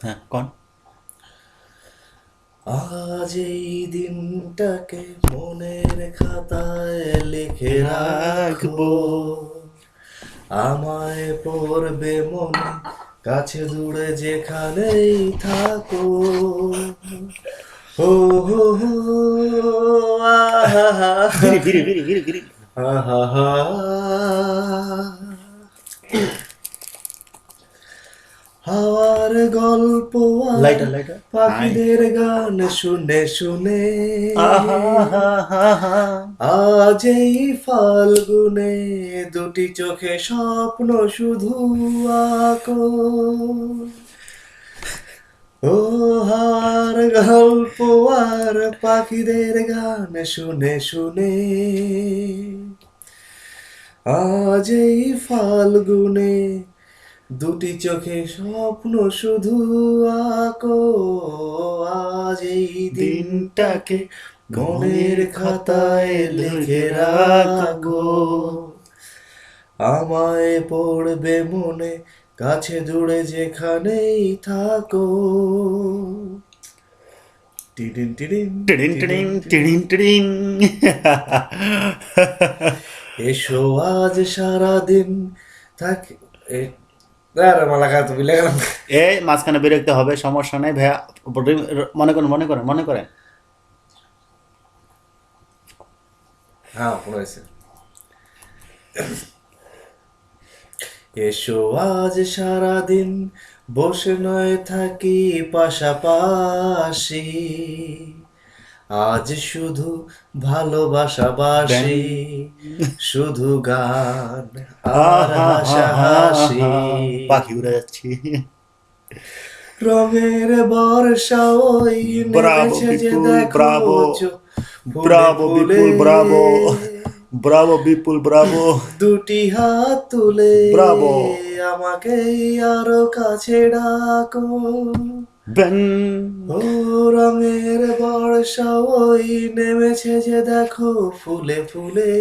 হ্যাঁ, কোন? আজ এই দিনটাকে মনের খাতায় লিখে রাখবো, রাখবো। আমায় পড়বে মনে, কাছে দূরে যেখানেই থাকো। ও হো হো, আহা, বিড়ি বিড়ি বিড়ি বিড়ি বিড়ি। আহা, হাওয়ার গল্প আর লাইটার লাইটার। হাই। পাখিদের গান শুনে শুনে আহা হা হা হা। আজ এই ফাল্গুনে দুটি চোখে স্বপ্ন শুধু আঁকো। ও হাওয়ার গল্প আর পাখিদের গান শুনে শুনে আজ এই ফাল্গুনে দুটি চোখে স্বপ্ন শুধু আঁকো। আজ এই দিনটাকে দিনটাকে মনের মনের খাতায় খাতায় লিখে লিখে রাখবো। রাখো, আমায় পড়বে মনে, কাছে দূরে যেখানেই থাকো। টিডিন টিডিন টিডিন টিডিন টিডিন টিডিন। টিডিন টিডিন। এসো আজ সারাদিন থাকি এ আরে মালাকা তো ভুলে গেলাম। এই মাঝখানে বিরক্ত হবে, সমস্যা নাই ভাইয়া। মনে করেন মনে করেন মনে করেন। হ্যাঁ মনে হয়েছে। এসো আজ সারাদিন বসে নয় থাকি পাশাপাশি, আজ শুধু ব্যাং। ভালোবাসাবাসি, শুধু গান আর আহা হা হা হাসাহাসি। হা। পাখি উড়ে যাচ্ছি। রঙের বর্ষা ওই ব্রাভো নেমেছে যে বিপুল, দেখো ব্রাভো। ফুলে ব্রাভো ফুলে। বিপুল, ব্রাভো। ব্রাভো বিপুল, ব্রাভো। দুটি হাত তুলে ব্রাভো। আমাকে আরো কাছে ডাকো। ব্যাং। ও রঙের বর্ষা ওই নেমেছে যে দেখো ফুলে ফুলে।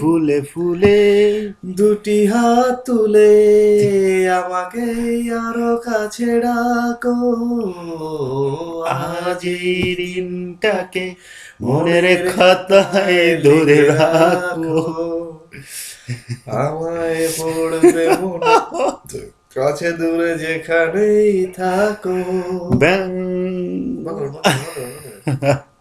ফুলে ফুলে। দুটি হাত তুলে আমাকে আরো কাছে ডাকো। আজ আজ এই এই দিনটাকে দিনটাকে মনের মনের খাতায় খাতায় ধরে লিখে রাখো। রাখো, আমায় পড়বে মনে, কাছে দূরে যেখানেই থাকো। ব্যাং। বলো বলো বলো বলো।